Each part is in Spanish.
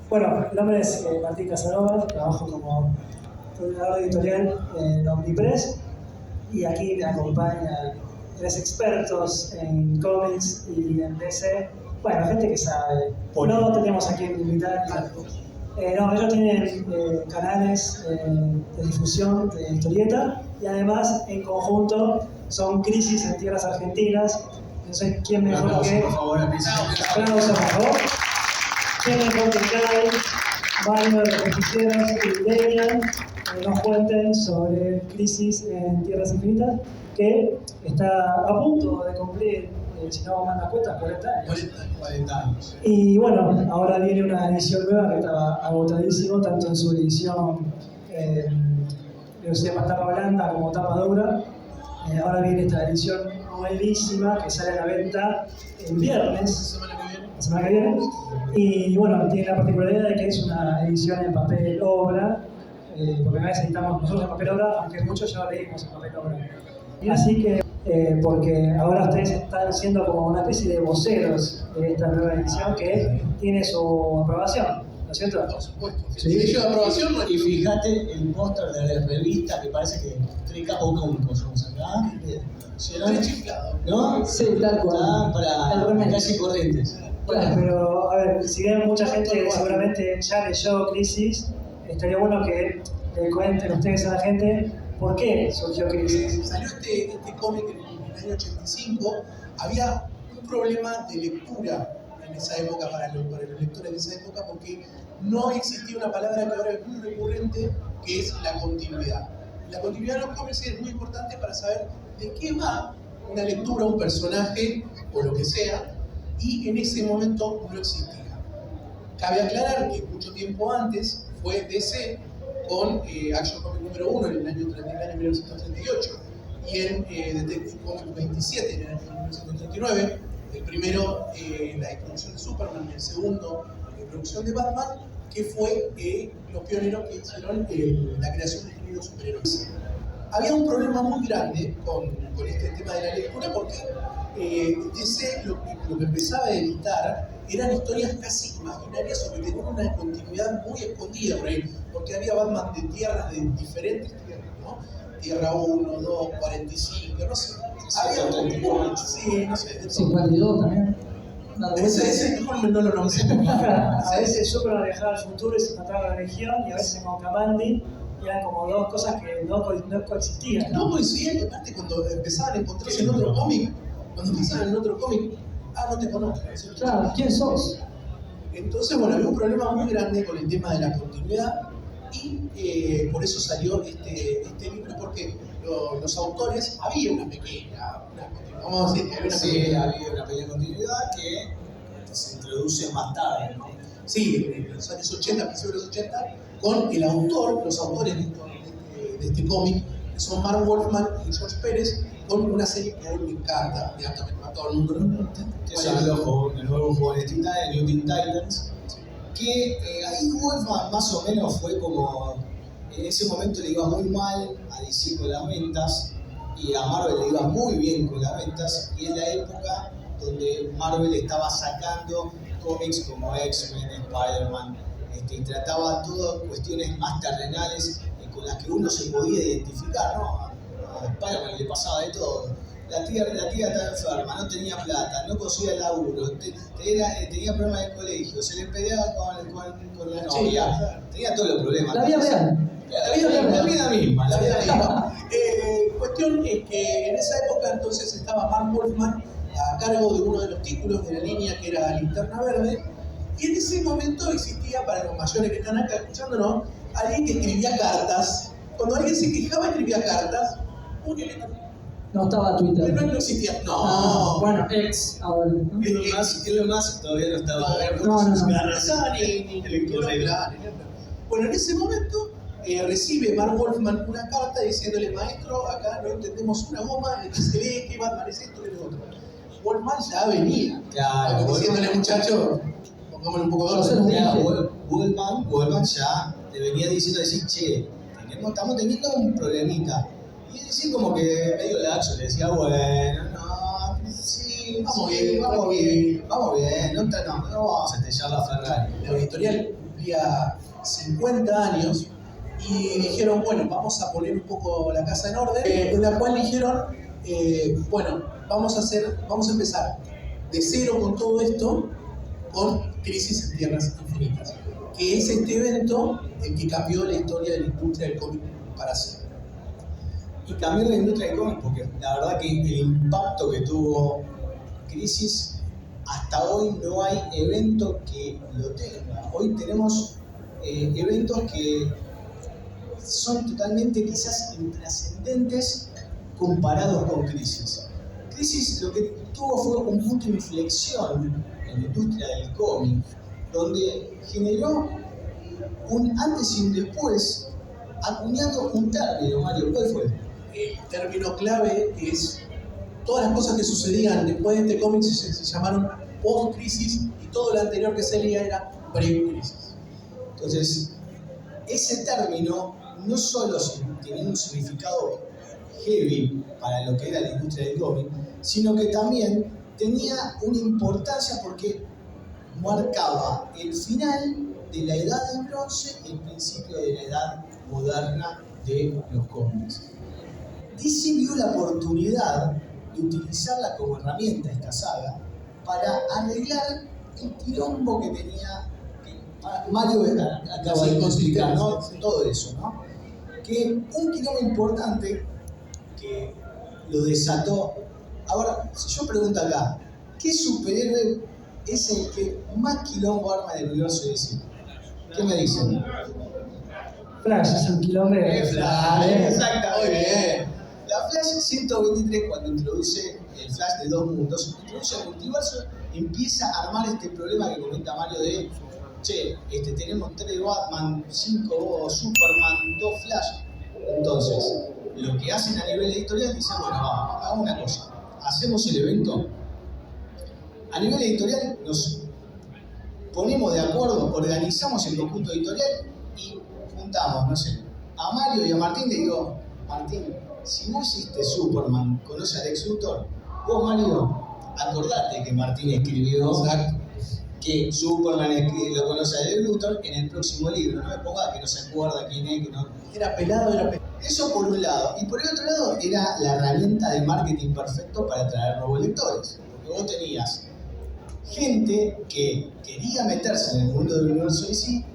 Bueno, mi nombre es Martín Casanova, trabajo como coordinador editorial en Omnipress y aquí me acompañan tres expertos en cómics y en DC. Bueno, gente que sabe. No tenemos aquí en invitar. No, ellos tienen canales de difusión de historieta y además en conjunto son Crisis en Tierras Argentinas. No sé quién mejor que... Por favor, aplausos, por favor. ¿Quién mejor que Kai, Mario de los Justicieros y Demian nos cuenten sobre Crisis en Tierras Infinitas, que está a punto de cumplir, si no mal las cuentas, 40 años. 40 años. Y bueno, ahora viene una edición nueva que estaba agotadísimo, tanto en su edición de tapa blanda como tapa dura. Ahora viene esta edición nuevísima que sale a la venta el viernes, la semana que viene. Y bueno, tiene la particularidad de que es una edición en papel obra, porque a veces editamos nosotros en papel obra, aunque muchos ya lo leímos en papel obra. Y así que, porque ahora ustedes están siendo como una especie de voceros de esta nueva edición que tiene su aprobación, ¿no es cierto? Por supuesto. Sí. Sello de aprobación, y fíjate el póster de la revista que parece que tres capos cómicos somos acá. Tres chiflados. ¿No? Sí, tal cual. Para casi corrientes. Bueno, pero a ver, si bien mucha gente seguramente ya leyó Crisis, estaría bueno que le cuenten ustedes a la gente por qué surgió Crisis. Salió este cómic en el año 85, había un problema de lectura en esa época para los lectores de esa época porque no existía una palabra que ahora es muy recurrente, que es la continuidad. La continuidad de los cómics es muy importante para saber de qué va una lectura, un personaje o lo que sea, y en ese momento no existía. Cabe aclarar que mucho tiempo antes fue DC con Action Comics número 1 en el año 1938 y en Detective Comics 27 en el año 1939, el primero la introducción de Superman y el segundo la introducción de Batman, que fue los pioneros que hicieron la creación de géneros superhéroes. Había un problema muy grande con este tema de la lectura porque DC lo que empezaba a editar eran historias casi imaginarias o que tenían una continuidad muy escondida por ahí, porque había Batman de tierras, de diferentes tierras, ¿no? Tierra 1, 2, 45, no sé. Había un... Sí, no sé. 52 también. Ese mejor no lo nombré. A veces Superman viajaba al futuro y se encontraba la región, y a veces en Kamandi, y eran como dos cosas que no coexistían. No coincidían, y aparte cuando empezaban a encontrarse en otro cómic, no te conozco. Claro, ¿quién sos? Entonces, bueno, había un problema muy grande con el tema de la continuidad y por eso salió este libro, porque los autores, había una pequeña, vamos a decir, había una pequeña continuidad que se introduce más tarde, ¿no? Sí, en los años 80, principios de los 80, con el autor, los autores de este cómic, que son Mark Wolfman y George Pérez, con una serie que a él me encanta, a todo el mundo. Que son los nuevos jóvenes titanes, New Teen Titans, que ahí Wolfman más o menos fue como, en ese momento le iba muy mal a DC con las ventas, y a Marvel le iba muy bien con las ventas, y es la época donde Marvel estaba sacando cómics como X-Men, Spider-Man, y trataba todas cuestiones más terrenales con las que uno se podía identificar, ¿no? A Spider-Man le pasaba de todo. La tía estaba enferma, no tenía plata, no conseguía laburo, tenía problemas de colegio, se le peleaba con la novia, tenía todos los problemas. La vida real. La vida misma. Cuestión es que en esa época entonces estaba Mark Wolfman a cargo de uno de los títulos de la línea que era Linterna Verde, y en ese momento existía, para los mayores que están acá escuchándonos, alguien que escribía cartas. Cuando alguien se quejaba escribía cartas, no estaba Twitter. No existía. No. Bueno, ex ahora. Elon Musk todavía no estaba. Bueno, en ese momento recibe Mark Wolfman una carta diciéndole: maestro, acá no entendemos una goma, se ve que Batman es esto y lo otro. Wolfman ya venía. Claro, diciéndole: muchacho, pongámosle un poco de Wolfman ya le venía diciendo, che, estamos teniendo un problemita. Y él decía como que medio laxo, le decía, bueno, no, vamos bien, no vamos a estrellar la Ferrari. La editorial cumplía 50 años y dijeron, bueno, vamos a poner un poco la casa en orden, en la cual dijeron, bueno, vamos a empezar de cero con todo esto, con Crisis en Tierras Infinitas, que es este evento el que cambió la historia de la industria del cómic para siempre. Y cambió la industria del cómic porque la verdad que el impacto que tuvo Crisis, hasta hoy no hay evento que lo tenga. Hoy tenemos eventos que son totalmente quizás intrascendentes comparados con Crisis. Crisis lo que tuvo fue un punto de inflexión en la industria del cómic, donde generó un antes y un después, acuñando un término, Mario, ¿cuál fue? El término clave es todas las cosas que sucedían después de este cómic se llamaron post-crisis y todo lo anterior que se leía era pre-crisis. Entonces, ese término no solo tenía un significado heavy para lo que era la industria del cómic, sino que también tenía una importancia porque marcaba el final de la edad del bronce y el principio de la edad moderna de los cómics. DC vio la oportunidad de utilizarla como herramienta, esta saga, para arreglar el quilombo que tenía, que Mario acaba de explicar, ¿no? Todo eso, ¿no? Que un quilombo importante que lo desató. Ahora, si yo pregunto acá, ¿qué superhéroe es el que más quilombo arma del universo de DC? ¿Qué me dicen? Flash es un quilombo. Flash, exactamente. Muy bien. La Flash 123, cuando introduce el Flash de dos mundos, introduce el multiverso, empieza a armar este problema que comenta Mario de, che, tenemos 3 Batman, 5 Superman, 2 Flash. Entonces, lo que hacen a nivel editorial, dicen, bueno, vamos, hagamos una cosa, hacemos el evento. A nivel editorial nos ponemos de acuerdo, organizamos el conjunto editorial y juntamos, no sé, a Mario y a Martín, le digo, Martín, si vos hiciste Superman, conoces a Lex Luthor, vos Mario, acordate que Martín escribió que Superman lo conoce a Lex Luthor en el próximo libro, no me pongas que no se acuerda quién es, que no... Era pelado. Eso por un lado, y por el otro lado era la herramienta de marketing perfecto para atraer nuevos lectores, porque vos tenías gente que quería meterse en el mundo del universo DC y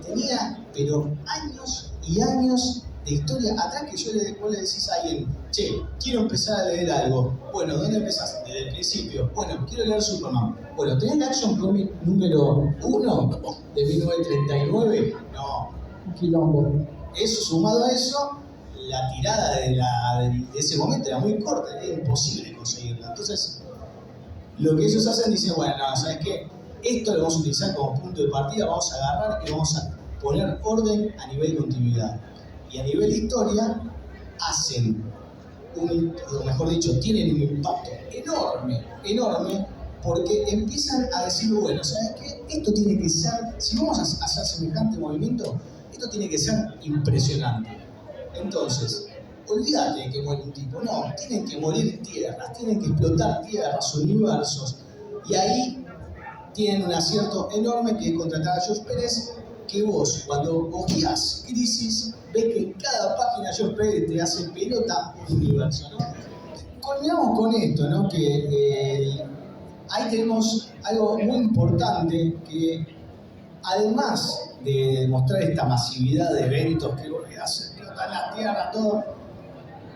tenía, pero años y años de historia atrás que vos le decís a alguien, che, quiero empezar a leer algo. Bueno, ¿dónde empezás? Desde el principio. Bueno, quiero leer Superman. Bueno, ¿tenés la Action Comic número 1 de 1939? No. Un quilombo. Eso, sumado a eso, la tirada de ese momento era muy corta, era imposible conseguirla. Entonces, lo que ellos hacen, dicen, bueno, no, ¿sabes qué? Esto lo vamos a utilizar como punto de partida, vamos a agarrar y vamos a poner orden a nivel de continuidad. Y a nivel de historia, hacen, o mejor dicho, tienen un impacto enorme, porque empiezan a decir, bueno, ¿sabes qué? Esto tiene que ser, si vamos a hacer semejante movimiento, esto tiene que ser impresionante. Entonces, olvídate de que muere un tipo, no, tienen que morir tierras, tienen que explotar tierras, universos, y ahí tienen un acierto enorme que es contratar a George Pérez, que vos, cuando hojeás Crisis, ves que en cada página George Pérez te hace pelota un universo, ¿no? Culminamos con esto, ¿no? Que ahí tenemos algo muy importante que, además de demostrar esta masividad de eventos que hacen pelotar la tierra, todo,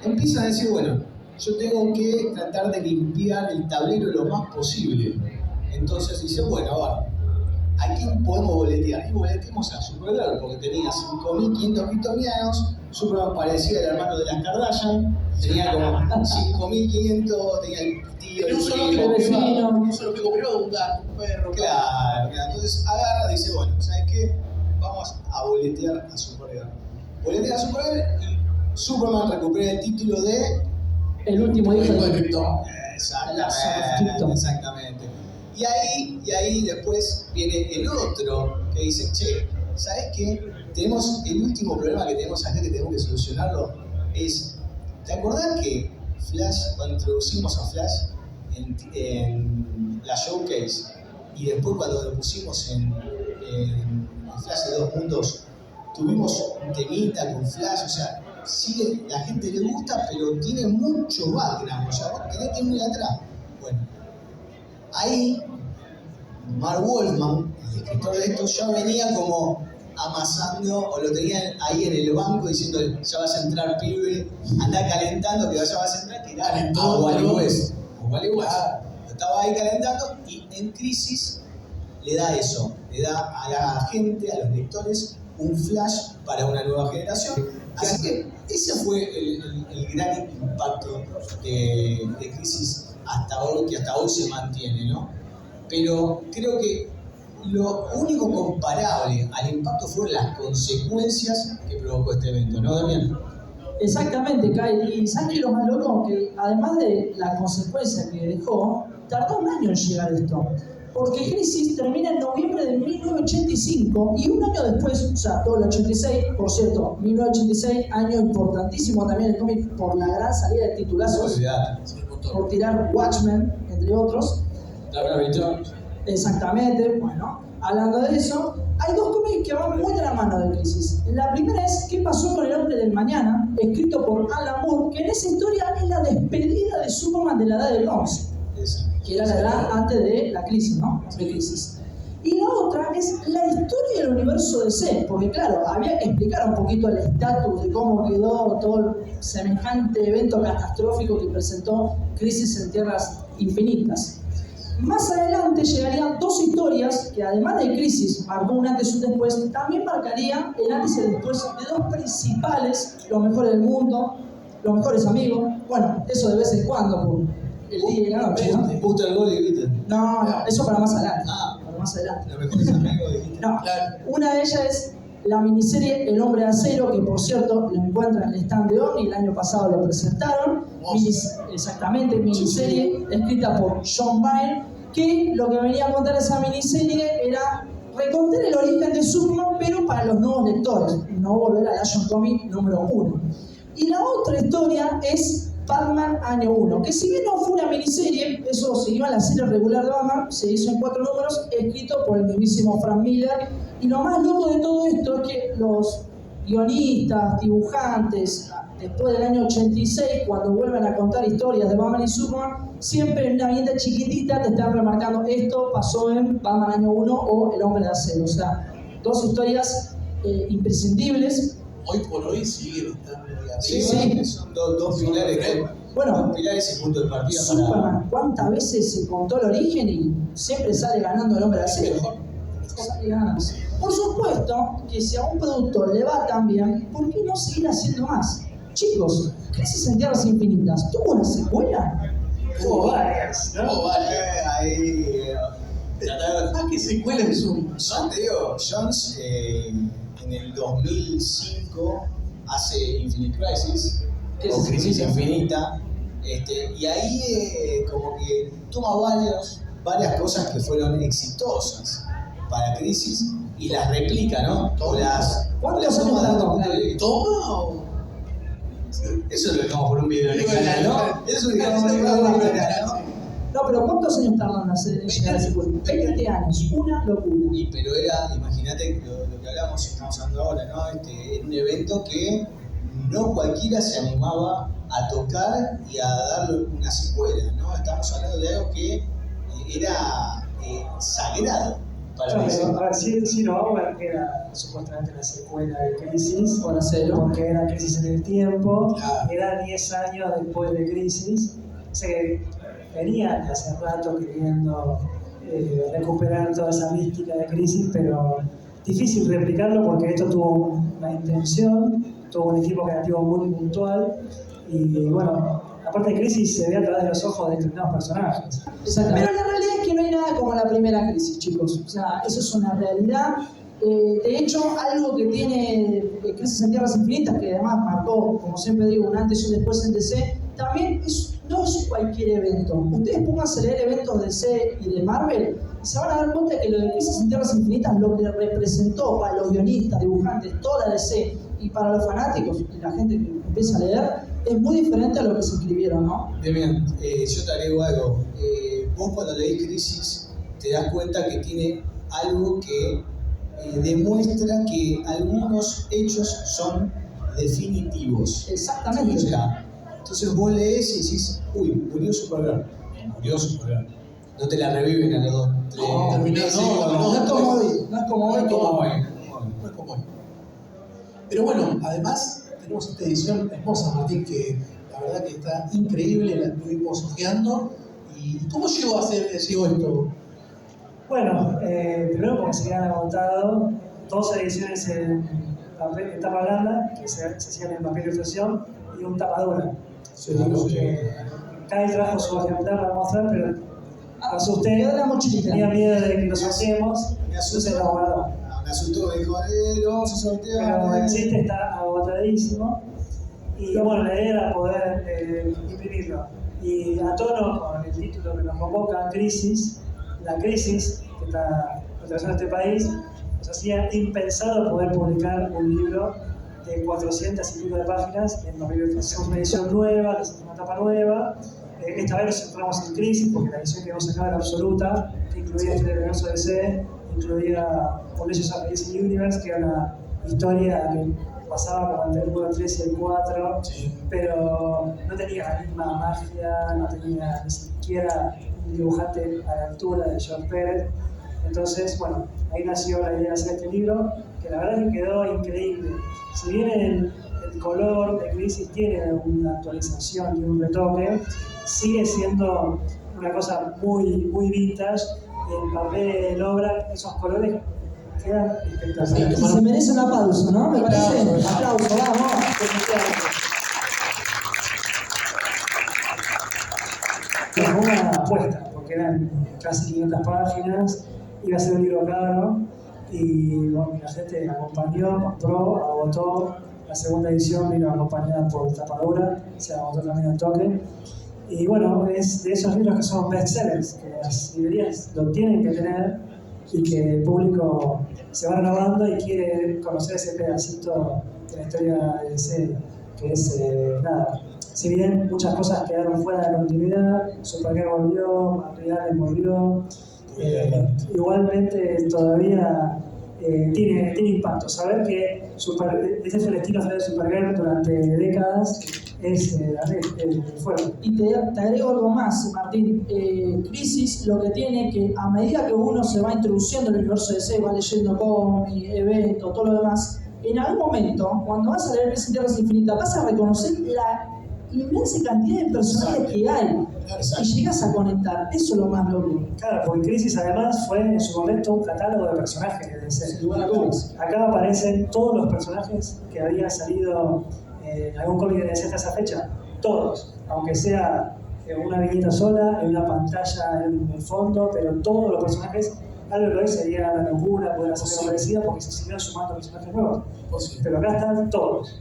empiezan a decir, bueno, yo tengo que tratar de limpiar el tablero lo más posible. Entonces dice, bueno, a ver, ¿a quién podemos boletear? Y boleteamos a Supergirl, porque tenía 5.500 kryptonianos, Superman parecía el hermano de las Kardashian, tenía como 5.500, tenía el tío, el primo, un solo pico privado, un gato, un perro. Claro, entonces agarra y dice, bueno, ¿sabes qué? Vamos a boletear a Supergirl. Boletea a Supergirl y Superman recupera el título de... El último hijo de Krypton. Exactamente. Y ahí después viene el otro que dice, che, ¿sabes qué? Tenemos el último problema que tenemos acá que tenemos que solucionarlo. ¿Te acordás que Flash, cuando introducimos a Flash en la Showcase, y después cuando lo pusimos en Flash de dos mundos, tuvimos un temita con Flash, o sea, sí, la gente le gusta, pero tiene mucho background, o sea, vos tenés que ir muy atrás. Bueno, ahí Marv Wolfman, el escritor de esto, ya venía como amasando, o lo tenían ahí en el banco diciendo, ya vas a entrar, pibe, andá calentando que ya vas a entrar, que era a Wally West. Estaba ahí calentando y en Crisis le da eso, le da a la gente, a los lectores, un flash para una nueva generación. Así que ese fue el gran impacto de Crisis hasta hoy, que hasta hoy se mantiene, ¿no? Pero creo que lo único comparable al impacto fueron las consecuencias que provocó este evento, ¿no, Damián? Exactamente, Kai. Y ¿sabes qué es lo más loco? Que además de la consecuencia que dejó, tardó un año en llegar esto. Porque Crisis termina en noviembre de 1985 y un año después, o sea, todo el 86, por cierto, 1986, año importantísimo también el cómic por la gran salida de titulazos, por tirar Watchmen, entre otros. Exactamente, bueno, hablando de eso, hay dos cómics que van muy de la mano de Crisis. La primera es ¿Qué pasó con el hombre del mañana?, escrito por Alan Moore, que en esa historia es la despedida de Superman de la edad del bronce, que era la edad antes de la crisis, ¿no? De Crisis. Y la otra es la historia del universo DC, porque claro, había que explicar un poquito el estatus de cómo quedó todo el semejante evento catastrófico que presentó Crisis en Tierras Infinitas. Más adelante llegarían dos historias que, además de Crisis, marcó un antes y un después, también marcarían el antes y el después de dos principales, los mejores del mundo, los mejores amigos. Bueno, eso de vez en cuando, por el día y la noche, ¿no? Puta el gol y grita. No, eso para más adelante. Para más adelante. Los mejores amigos dijiste. No, una de ellas es la miniserie El Hombre de Acero, que por cierto lo encuentran en el stand de Omni, el año pasado lo presentaron. Exactamente, miniserie escrita por John Byrne, que lo que venía a contar esa miniserie era recontar el origen de Superman, pero para los nuevos lectores, no volver al Action Comic número 1. Y la otra historia es Batman Año 1, que si bien no fue una miniserie, eso siguió en la serie regular de Batman, se hizo en 4 números, escrito por el mismísimo Frank Miller. Y lo más loco de todo esto es que los guionistas, dibujantes, después del año 86, cuando vuelven a contar historias de Batman y Superman, siempre en una viñeta chiquitita te están remarcando esto pasó en Batman Año 1 o El Hombre de Acero. O sea, dos historias imprescindibles. Hoy por hoy siguen estando Sí, son dos pilares. Bueno, dos pilares y punto de partida. Superman, ¿cuántas veces se contó el origen y siempre sale ganando El Hombre de Acero? Sale ganando. Por supuesto que si a un productor le va tan bien, ¿por qué no seguir haciendo más? Chicos, Crisis en Tierras Infinitas, ¿tuvo una secuela? Tuvo varias, ¿no? Tuvo varias. Ahí. ¿Qué secuela es un? Te digo, Jones en el 2005 hace Infinite Crisis, o Crisis Infinita, y ahí como que toma varias cosas que fueron exitosas para Crisis y las replica, ¿no? ¿Cuántos años tardó? ¿Toma o...? Eso lo dejamos por un video en el canal, ¿no? Eso lo dejamos por un video en el canal, ¿no? No, pero ¿cuántos años tardan en llegar a ese punto? 20 años, una locura. Pero era, imagínate lo que hablamos, estamos hablando ahora, ¿no? Era un evento que no cualquiera se animaba a tocar y a darle una secuela, ¿no? Estamos hablando de algo que era sagrado para Claro, DC. a ver, sí, no vamos a ver que era supuestamente la secuela de Crisis, Por Acero. porque era Crisis en el tiempo, Claro. era 10 años después de Crisis, o sea que venían hace rato queriendo recuperar toda esa mística de Crisis, pero difícil replicarlo porque esto tuvo una intención, tuvo un equipo creativo muy puntual y bueno, aparte de Crisis se ve a través de los ojos de determinados personajes. Exacto. Pero la realidad es que no hay nada como la primera crisis, chicos. O sea, eso es una realidad. De hecho, algo que tiene Crisis en Tierras Infinitas, que además marcó, como siempre digo, un antes y un después en DC, también no es cualquier evento. Ustedes pónganse a leer eventos de DC y de Marvel y se van a dar cuenta que lo de Crisis en Tierras Infinitas, lo que representó para los guionistas, dibujantes, toda la DC y para los fanáticos y la gente que empieza a leer, es muy diferente a lo que se escribieron, ¿no? Demian, yo te agrego algo. Vos cuando leís Crisis te das cuenta que tiene algo que demuestra que algunos hechos son definitivos. Exactamente. O sea, entonces vos lees y decís, uy, murió Supergirl. Murió Supergirl. No te la reviven a los 2, 3 meses. No es como hoy, no es como hoy. No es como hoy. No es como hoy. Pero bueno, además tenemos esta edición hermosa, Martín, que la verdad que está increíble, la estuvimos hojeando. ¿Y cómo llegó esto? Bueno, primero porque se habían agotado 2 ediciones en tapa blanda, que se hacían en papel de impresión, y un tapadura. Kai trajo su ejemplar para mostrar, pero me asusté, Quedó la mochilita. tenía miedo de que lo sorteemos, Me entonces lo guardó. Me asustó, me dijo, lo vamos a sortear. Pero el chiste está agotadísimo, y bueno, la idea era poder imprimirlo. Y a tono con el título que nos convoca, Crisis, la crisis que está atravesando este país, nos hacía impensado poder publicar un libro de 400 y pico de páginas en 2023. Una edición nueva, una etapa nueva. Esta vez nos centramos en Crisis porque la edición que hemos sacado era absoluta, que incluía este universo DC, incluía Colleges of the DC Universe, que era una historia que pasaba como entre el 1, el 3 y el 4, pero no tenía la misma magia, no tenía ni siquiera un dibujante a la altura de George Pérez. Entonces, bueno, ahí nació la idea de hacer este libro, que la verdad que quedó increíble. Si bien el color de Crisis tiene una actualización y un retoque, sigue siendo una cosa muy, muy vintage. En papel, obra, esos colores quedan espectaculares. Y se merece un aplauso, ¿no? ¿Me parece? Aplauso. Aplauso, vamos. Fue una apuesta, porque eran casi 500 páginas, iba a ser un libro caro, y bueno, la gente acompañó, compró, agotó. La segunda edición vino acompañada por tapadura, se agotó también al toque. Y bueno, es de esos libros que son bestsellers, que las librerías lo tienen que tener y que el público se va renovando y quiere conocer ese pedacito de la historia de DC, que es nada. Si bien muchas cosas quedaron fuera de la continuidad, Supergirl volvió, Materiales volvió, igualmente todavía tiene impacto. Saber que ese fue el estilo de Supergirl durante décadas es fuerte. Y te agrego algo más, Martín. Crisis lo que tiene que, a medida que uno se va introduciendo en el universo de DC, va leyendo cómics, eventos, todo lo demás, en algún momento, cuando vas a leer Crisis en Tierras Infinitas, vas a reconocer la inmensa cantidad de personajes que hay y llegas a conectar. Eso es lo más loco. Claro, porque Crisis además fue en su momento un catálogo de personajes de DC. Sin lugar a dudas. Acá aparecen todos los personajes que habían salido en algún cómic de DC hasta esa fecha. Todos, aunque sea una viñeta sola, en una pantalla en el fondo, pero todos los personajes, algo que hoy sería una locura poder hacer algo parecido porque se siguieron sumando personajes nuevos. Pero acá están todos.